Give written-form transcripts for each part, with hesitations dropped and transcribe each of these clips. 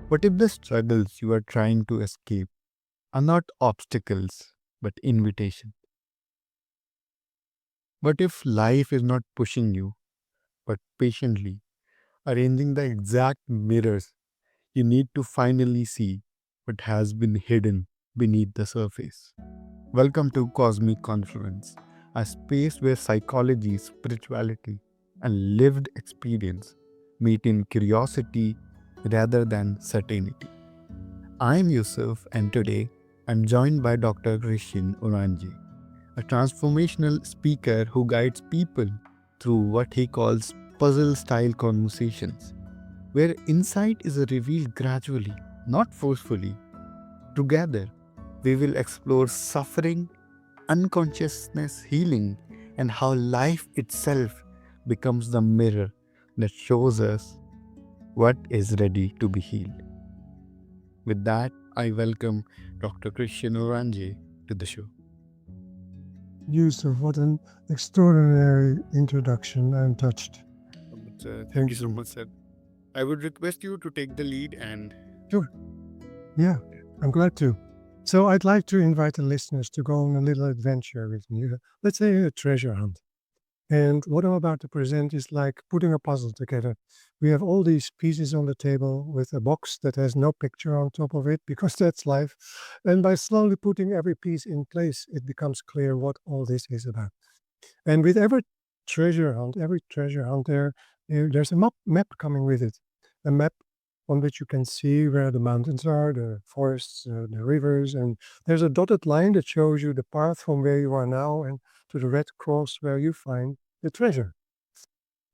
What if the struggles you are trying to escape are not obstacles but invitation? What if life is not pushing you but patiently arranging the exact mirrors you need to finally see what has been hidden beneath the surface? Welcome to Cosmic Confluence, a space where psychology, spirituality, and lived experience meet in curiosity rather than certainty. I'm Yusuf, and today I'm joined by Dr. Christiaan Oranje, a transformational speaker who guides people through what he calls puzzle style conversations, where insight is revealed gradually, not forcefully. Together, we will explore suffering, unconsciousness healing, and how life itself becomes the mirror that shows us what is ready to be healed. With that, I welcome Dr. Christiaan Oranje to the show. Yusuf, what an extraordinary introduction. I'm touched. Thank you so much, sir. I would request you to take the lead and Sure. Yeah, I'm glad to. So I'd like to invite the listeners to go on a little adventure with me. Let's say a treasure hunt. And what I'm about to present is like putting a puzzle together. We have all these pieces on the table with a box that has no picture on top of it because that's life. And by slowly putting every piece in place, it becomes clear what all this is about. And with every treasure hunt there's a map coming with it. A map on which you can see where the mountains are, the forests, the rivers, and there's a dotted line that shows you the path from where you are now and to the red cross where you find the treasure.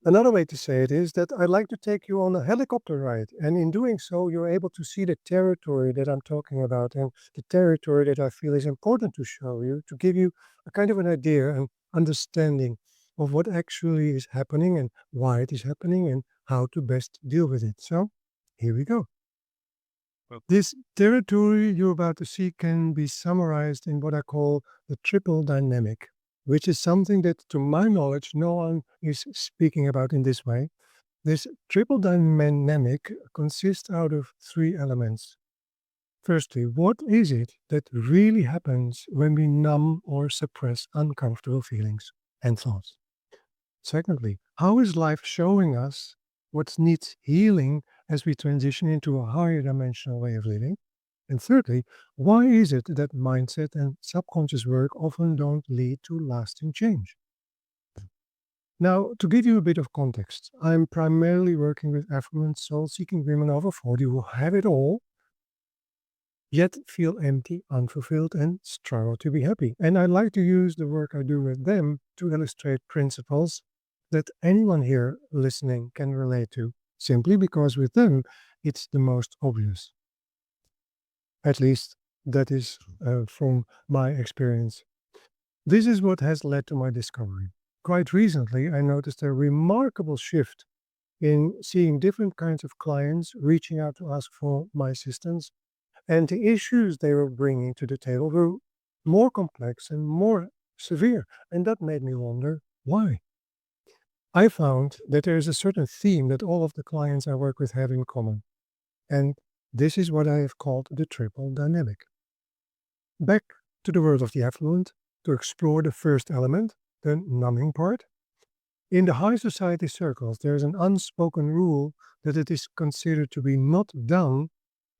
Another way to say it is that I'd like to take you on a helicopter ride, and in doing so, you're able to see the territory that I'm talking about and the territory that I feel is important to show you, to give you a kind of an idea and understanding of what actually is happening and why it is happening and how to best deal with it. So, here we go. This territory you're about to see can be summarized in what I call the triple dynamic, which is something that, to my knowledge, no one is speaking about in this way. This triple dynamic consists out of three elements. Firstly, what is it that really happens when we numb or suppress uncomfortable feelings and thoughts? Secondly, how is life showing us what needs healing as we transition into a higher dimensional way of living? And thirdly, why is it that mindset and subconscious work often don't lead to lasting change? Now, to give you a bit of context, I'm primarily working with affluent soul seeking women over 40 who have it all, yet feel empty, unfulfilled, and struggle to be happy. And I like to use the work I do with them to illustrate principles that anyone here listening can relate to, simply because with them it's the most obvious. At least that is from my experience. This is what has led to my discovery. Quite recently, I noticed a remarkable shift in seeing different kinds of clients reaching out to ask for my assistance, and the issues they were bringing to the table were more complex and more severe. And that made me wonder why. I found that there is a certain theme that all of the clients I work with have in common. And this is what I have called the triple dynamic. Back to the world of the affluent to explore the first element, the numbing part. In the high society circles, there is an unspoken rule that it is considered to be not done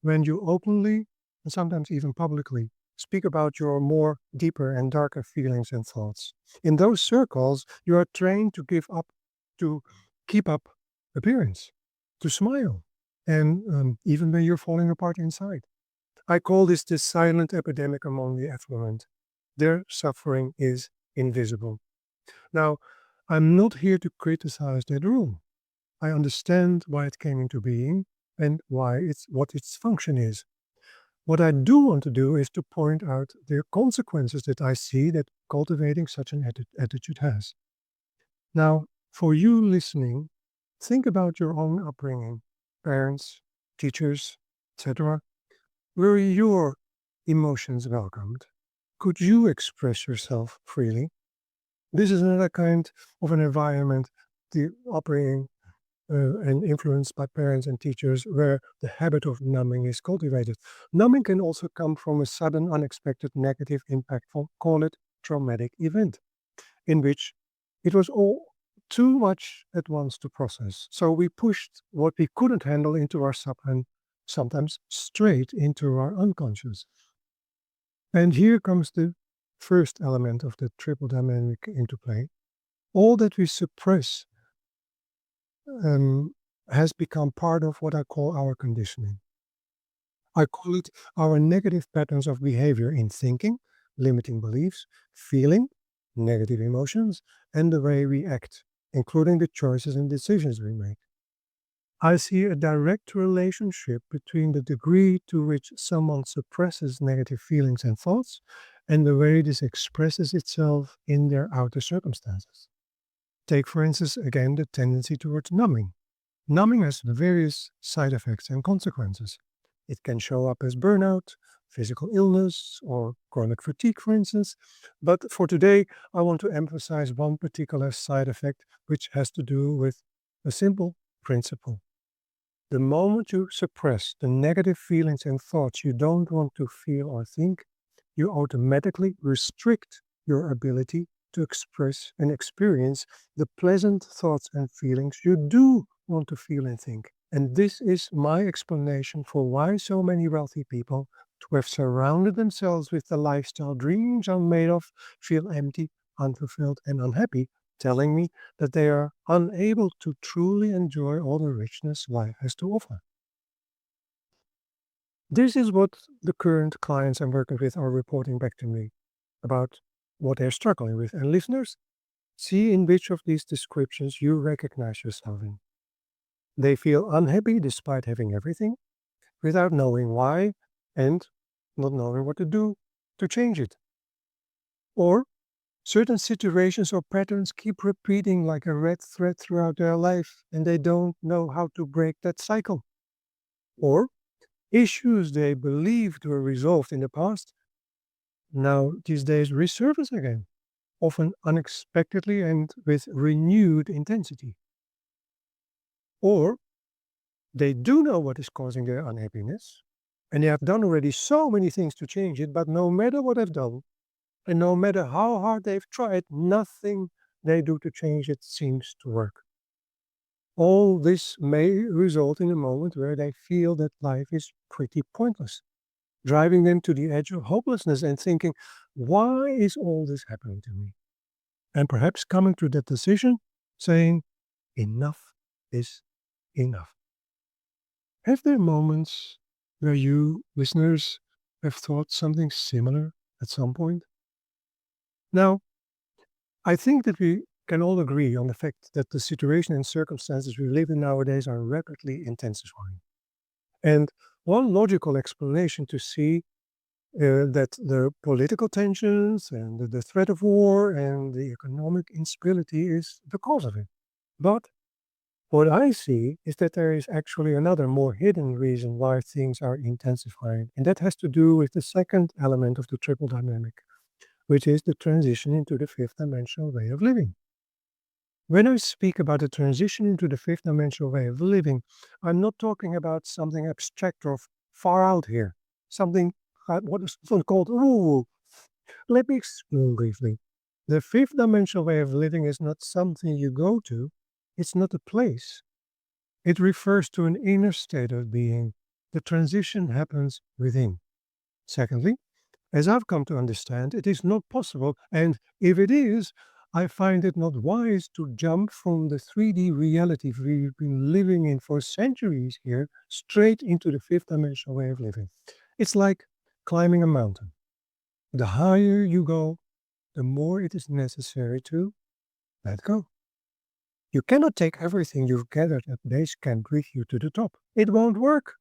when you openly, and sometimes even publicly, speak about your more deeper and darker feelings and thoughts. In those circles, you are trained to keep up appearance, to smile, and even when you're falling apart inside. I call this the silent epidemic among the affluent. Their suffering is invisible. Now, I'm not here to criticize that rule. I understand why it came into being and what its function is. What I do want to do is to point out the consequences that I see that cultivating such an attitude has. Now, for you listening, think about your own upbringing, parents, teachers, etc. Were your emotions welcomed? Could you express yourself freely? This is another kind of an environment, the upbringing and influenced by parents and teachers where the habit of numbing is cultivated. Numbing can also come from a sudden, unexpected negative impact, call it traumatic event, in which it was all too much at once to process. So we pushed what we couldn't handle into our sub and sometimes straight into our unconscious. And here comes the first element of the triple dynamic into play. All that we suppress um, has become part of what I call our conditioning. I call it our negative patterns of behavior in thinking, limiting beliefs, feeling, negative emotions, and the way we act, including the choices and decisions we make. I see a direct relationship between the degree to which someone suppresses negative feelings and thoughts and the way this expresses itself in their outer circumstances. Take, for instance, again the tendency towards numbing. Numbing has various side effects and consequences. It can show up as burnout, physical illness, or chronic fatigue, for instance. But for today, I want to emphasize one particular side effect, which has to do with a simple principle. The moment you suppress the negative feelings and thoughts you don't want to feel or think, you automatically restrict your ability to express and experience the pleasant thoughts and feelings you do want to feel and think. And this is my explanation for why so many wealthy people who have surrounded themselves with the lifestyle dreams are made of feel empty, unfulfilled, and unhappy, telling me that they are unable to truly enjoy all the richness life has to offer. This is what the current clients I'm working with are reporting back to me about what they're struggling with. And listeners, see in which of these descriptions you recognize yourself in. They feel unhappy despite having everything, without knowing why and not knowing what to do to change it. Or certain situations or patterns keep repeating like a red thread throughout their life and they don't know how to break that cycle. Or issues they believed were resolved in the past now these days resurface again, often unexpectedly and with renewed intensity. Or they do know what is causing their unhappiness and they have done already so many things to change it, but no matter what they've done and no matter how hard they've tried, nothing they do to change it seems to work. All this may result in a moment where they feel that life is pretty pointless, driving them to the edge of hopelessness and thinking, why is all this happening to me? And perhaps coming to that decision saying, enough is enough. Have there moments where you, listeners, have thought something similar at some point? Now, I think that we can all agree on the fact that the situation and circumstances we live in nowadays are rapidly intensifying. And one logical explanation to see that the political tensions and the threat of war and the economic instability is the cause of it. But what I see is that there is actually another more hidden reason why things are intensifying, and that has to do with the second element of the triple dynamic, which is the transition into the fifth dimensional way of living. When I speak about the transition into the fifth dimensional way of living, I'm not talking about something abstract or far out here, something what is often called ooh. Let me explain briefly. The fifth dimensional way of living is not something you go to, it's not a place. It refers to an inner state of being. The transition happens within. Secondly, as I've come to understand, it is not possible, and if it is, I find it not wise to jump from the 3D reality we've been living in for centuries here straight into the fifth dimensional way of living. It's like climbing a mountain. The higher you go, the more it is necessary to let go. You cannot take everything you've gathered at base camp with you to the top. It won't work.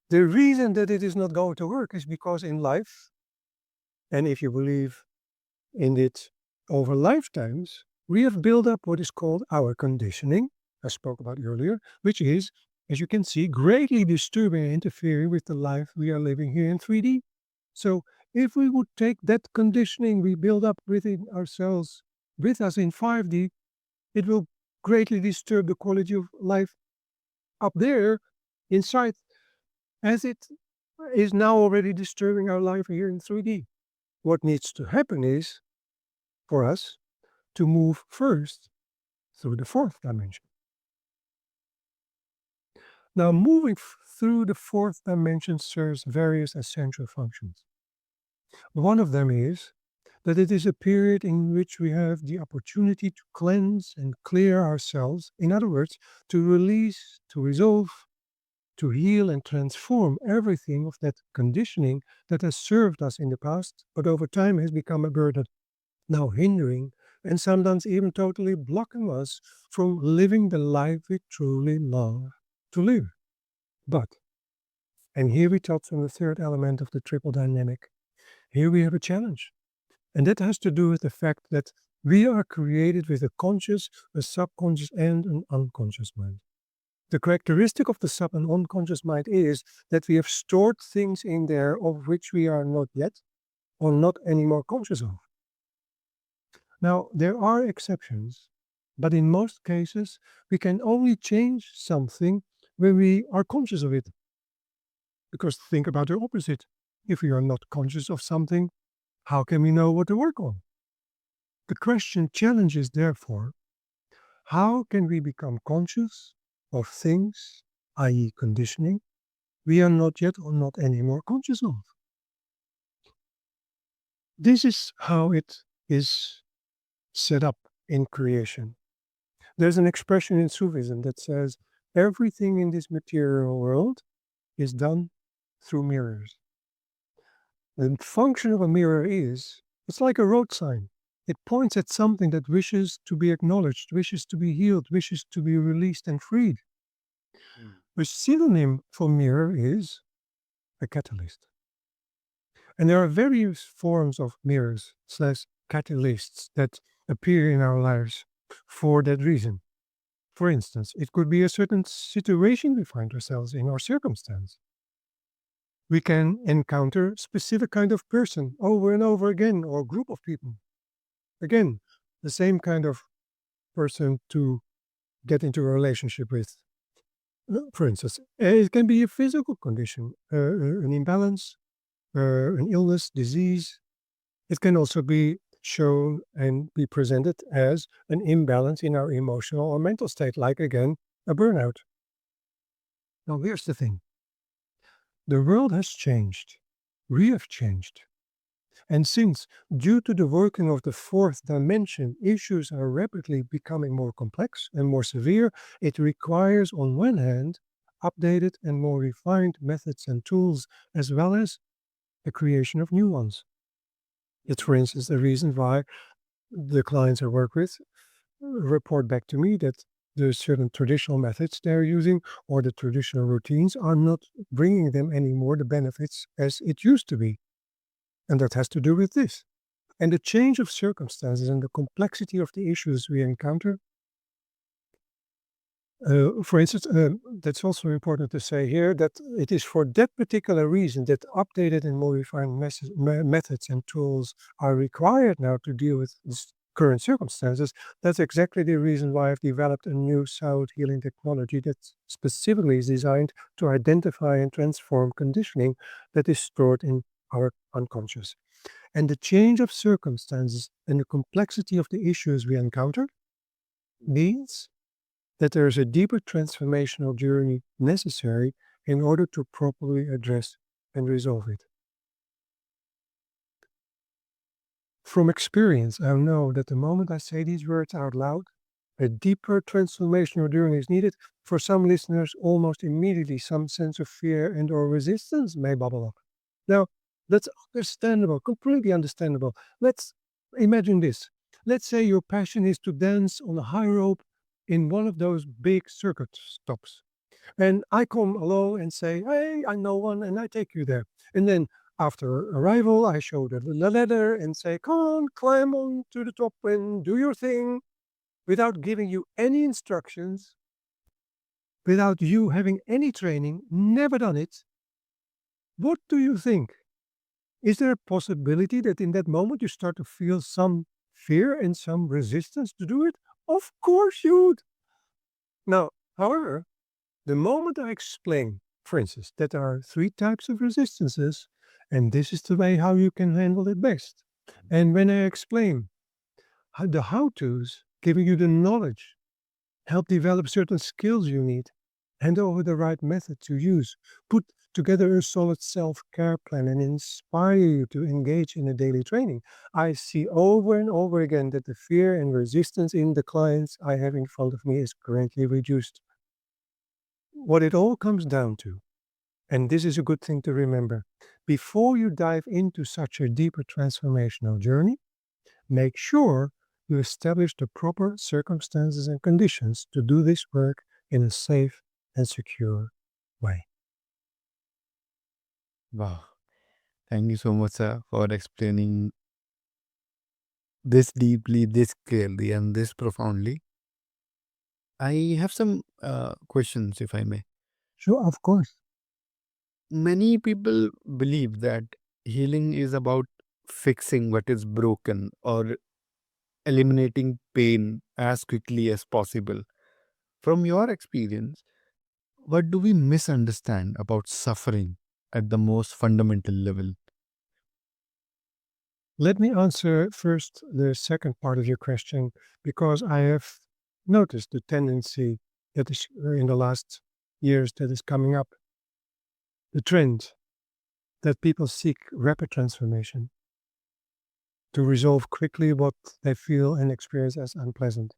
The reason that it is not going to work is because in life, and if you believe in it over lifetimes, we have built up what is called our conditioning, I spoke about earlier, which is, as you can see, greatly disturbing and interfering with the life we are living here in 3D. So, if we would take that conditioning we build up within ourselves with us in 5D, it will greatly disturb the quality of life up there inside, as it is now already disturbing our life here in 3D. What needs to happen is for us to move first through the fourth dimension. Now, moving through the fourth dimension serves various essential functions. One of them is that it is a period in which we have the opportunity to cleanse and clear ourselves. In other words, to release, to resolve, to heal and transform everything of that conditioning that has served us in the past, but over time has become a burden, now hindering and sometimes even totally blocking us from living the life we truly love to live. But, and here we touch on the third element of the triple dynamic, here we have a challenge. And that has to do with the fact that we are created with a conscious, a subconscious, and an unconscious mind. The characteristic of the sub and unconscious mind is that we have stored things in there of which we are not yet or not anymore conscious of. Now, there are exceptions, but in most cases, we can only change something when we are conscious of it. Because think about the opposite. If we are not conscious of something, how can we know what to work on? The question challenges, therefore, how can we become conscious of things, i.e., conditioning, we are not yet or not anymore conscious of? This is how it is set up in creation. There's an expression in Sufism that says everything in this material world is done through mirrors. The function of a mirror is it's like a road sign. It points at something that wishes to be acknowledged, wishes to be healed, wishes to be released and freed. A synonym for mirror is a catalyst. And there are various forms of mirrors slash catalysts that appear in our lives for that reason. For instance, it could be a certain situation we find ourselves in or circumstance. We can encounter specific kind of person over and over again or group of people. Again, the same kind of person to get into a relationship with. For instance, it can be a physical condition, an imbalance, an illness, disease. It can also be shown and be presented as an imbalance in our emotional or mental state, like again, a burnout. Now, here's the thing. The world has changed. We have changed. And since, due to the working of the fourth dimension, issues are rapidly becoming more complex and more severe, it requires, on one hand, updated and more refined methods and tools, as well as the creation of new ones. It's, for instance, the reason why the clients I work with report back to me that the certain traditional methods they're using or the traditional routines are not bringing them anymore the benefits as it used to be. And that has to do with this. And the change of circumstances and the complexity of the issues we encounter. For instance, that's also important to say here that it is for that particular reason that updated and modified methods and tools are required now to deal with this current circumstances. That's exactly the reason why I've developed a new sound healing technology that specifically is designed to identify and transform conditioning that is stored in our unconscious. And the change of circumstances and the complexity of the issues we encounter means that there is a deeper transformational journey necessary in order to properly address and resolve it. From experience, I know that the moment I say these words out loud, a deeper transformational journey is needed. For some listeners, almost immediately some sense of fear and or resistance may bubble up. Now, that's understandable, completely understandable. Let's imagine this. Let's say your passion is to dance on a high rope in one of those big circuit stops. And I come along and say, hey, I know one, and I take you there. And then after arrival, I show the ladder and say, come on, climb on to the top and do your thing without giving you any instructions, without you having any training, never done it. What do you think? Is there a possibility that in that moment you start to feel some fear and some resistance to do it? Of course you would. Now, however, the moment I explain, for instance, that there are three types of resistances, and this is the way how you can handle it best. And when I explain the how to's, giving you the knowledge, help develop certain skills you need, hand over the right method to use, put together a solid self care plan, and inspire you to engage in a daily training. I see over and over again that the fear and resistance in the clients I have in front of me is greatly reduced. What it all comes down to, and this is a good thing to remember, before you dive into such a deeper transformational journey, make sure you establish the proper circumstances and conditions to do this work in a safe and secure way. Wow. Thank you so much, sir, for explaining this deeply, this clearly, and this profoundly. I have some questions, if I may. Sure, of course. Many people believe that healing is about fixing what is broken or eliminating pain as quickly as possible. From your experience, what do we misunderstand about suffering at the most fundamental level? Let me answer first the second part of your question because I have noticed the tendency that is in the last years that is coming up, the trend that people seek rapid transformation to resolve quickly what they feel and experience as unpleasant.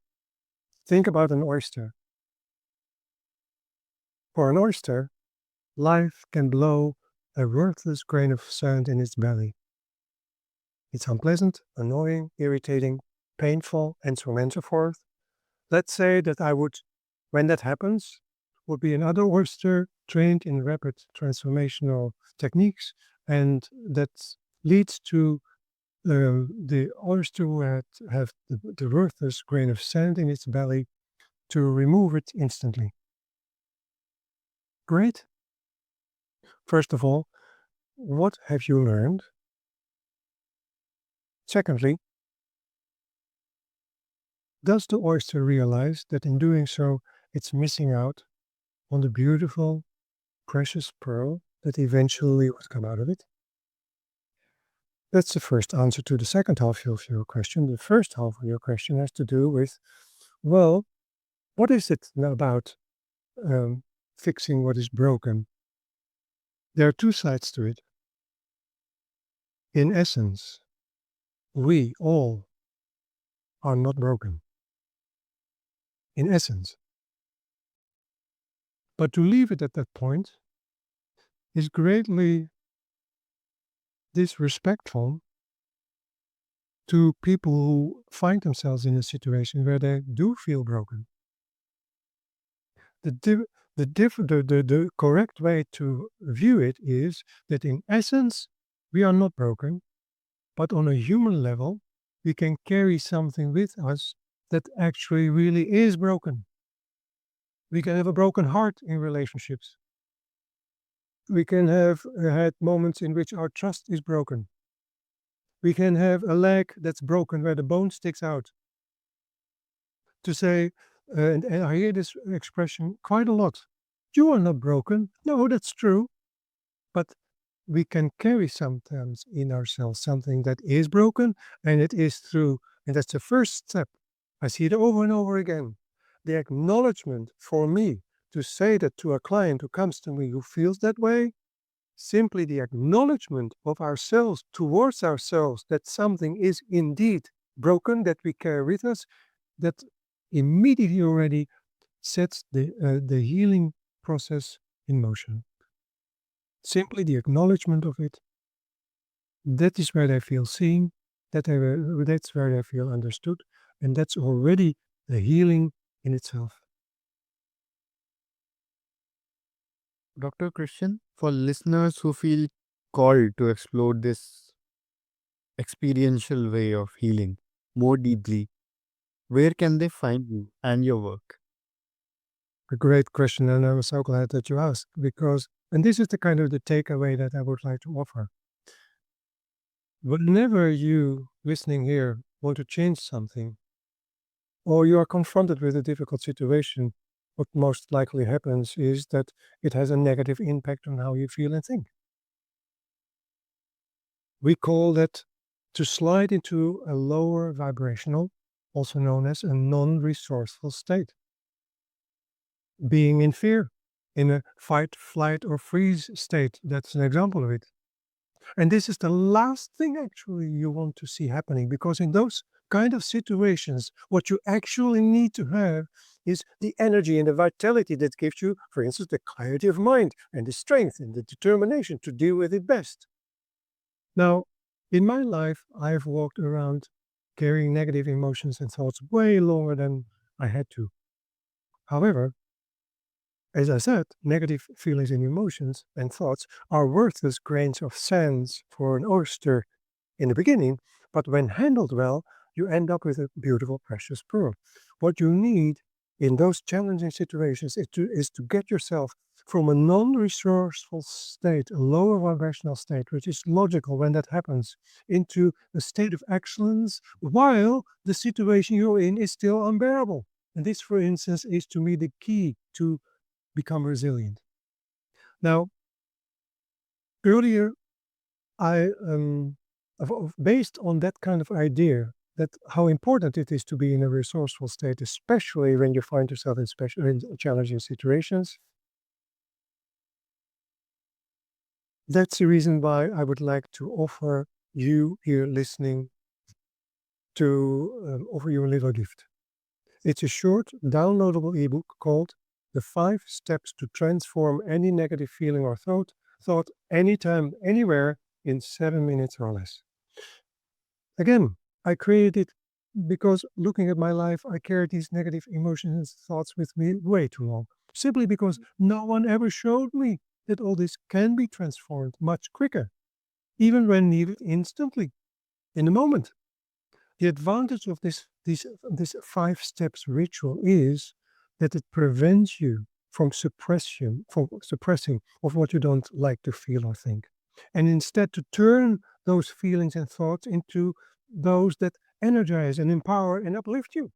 Think about an oyster. For an oyster, life can blow a worthless grain of sand in its belly. It's unpleasant, annoying, irritating, painful, and so on and so forth. Let's say that I would, when that happens, would be another oyster trained in rapid transformational techniques, and that leads to the oyster who have the worthless grain of sand in its belly to remove it instantly. Great. First of all, what have you learned? Secondly, does the oyster realize that in doing so, it's missing out on the beautiful, precious pearl that eventually would come out of it? That's the first answer to the second half of your question. The first half of your question has to do with, well, what is it about um, fixing what is broken? There are two sides to it. In essence, we all are not broken. In essence. But to leave it at that point is greatly disrespectful to people who find themselves in a situation where they do feel broken. The correct way to view it is that in essence, we are not broken, but on a human level, we can carry something with us that actually really is broken. We can have a broken heart in relationships. We can have had moments in which our trust is broken. We can have a leg that's broken where the bone sticks out. To say, and I hear this expression quite a lot. You are not broken. No, that's true. But we can carry sometimes in ourselves something that is broken, and it is through, and that's the first step. I see it over and over again. The acknowledgement for me to say that to a client who comes to me who feels that way, simply the acknowledgement of ourselves towards ourselves that something is indeed broken that we carry with us, that immediately already sets the healing process in motion. Simply the acknowledgement of it, that is where they feel seen, that's where they feel understood, and that's already the healing in itself. Dr. Christian, for listeners who feel called to explore this experiential way of healing more deeply, where can they find you and your work? A great question, and I was so glad that you asked because, and this is the kind of the takeaway that I would like to offer. Whenever you listening here want to change something, or you are confronted with a difficult situation, what most likely happens is that it has a negative impact on how you feel and think. We call that to slide into a lower vibrational, also known as a non-resourceful state. Being in fear, in a fight, flight, or freeze state, that's an example of it. And this is the last thing actually you want to see happening, because in those kind of situations, what you actually need to have is the energy and the vitality that gives you, for instance, the clarity of mind and the strength and the determination to deal with it best. Now, in my life, I've walked around carrying negative emotions and thoughts way longer than I had to. However, as I said, negative feelings and emotions and thoughts are worthless grains of sand for an oyster in the beginning, but when handled well, you end up with a beautiful, precious pearl. What you need in those challenging situations is to get yourself from a non-resourceful state, a lower vibrational state, which is logical when that happens, into a state of excellence while the situation you're in is still unbearable. And this, for instance, is to me the key to become resilient. Now, earlier, I based on that kind of idea, that how important it is to be in a resourceful state, especially when you find yourself in challenging situations. That's the reason why I would like to offer you here listening to offer you a little gift. It's a short, downloadable ebook called The 5 Steps to Transform Any Negative Feeling or Thought Anytime, Anywhere in 7 minutes or less. Again, I created it because looking at my life, I carried these negative emotions and thoughts with me way too long. Simply because no one ever showed me that all this can be transformed much quicker, even when needed instantly, in the moment. The advantage of this 5 steps ritual is that it prevents you from suppressing of what you don't like to feel or think, and instead to turn those feelings and thoughts into those that energize and empower and uplift you.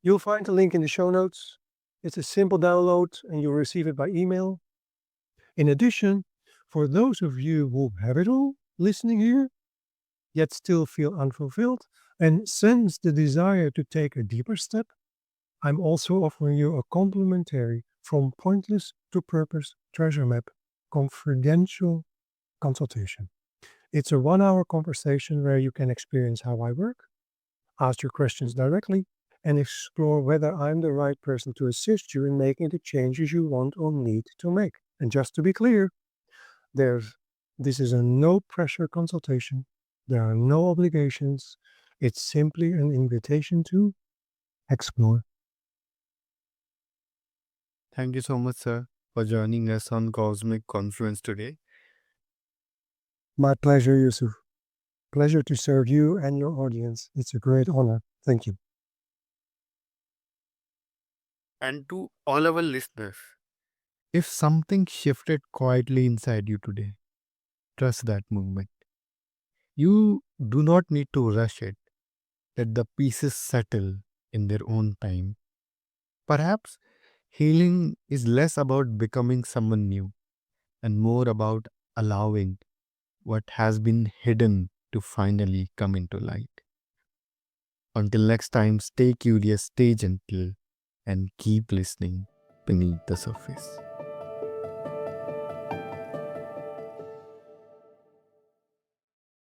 You'll find the link in the show notes. It's a simple download and you'll receive it by email. In addition, for those of you who have it all listening here, yet still feel unfulfilled and sense the desire to take a deeper step, I'm also offering you a complimentary From Pointless to Purpose Treasure Map confidential consultation. It's a 1-hour conversation where you can experience how I work, ask your questions directly, and explore whether I'm the right person to assist you in making the changes you want or need to make. And just to be clear, this is a no pressure consultation. There are no obligations. It's simply an invitation to explore. Thank you so much, sir, for joining us on Cosmic Confluence today. My pleasure, Yusuf. Pleasure to serve you and your audience. It's a great honor. Thank you. And to all our listeners, if something shifted quietly inside you today, trust that movement. You do not need to rush it. Let the pieces settle in their own time. Perhaps healing is less about becoming someone new and more about allowing what has been hidden to finally come into light. Until next time, stay curious, stay gentle, and keep listening beneath the surface.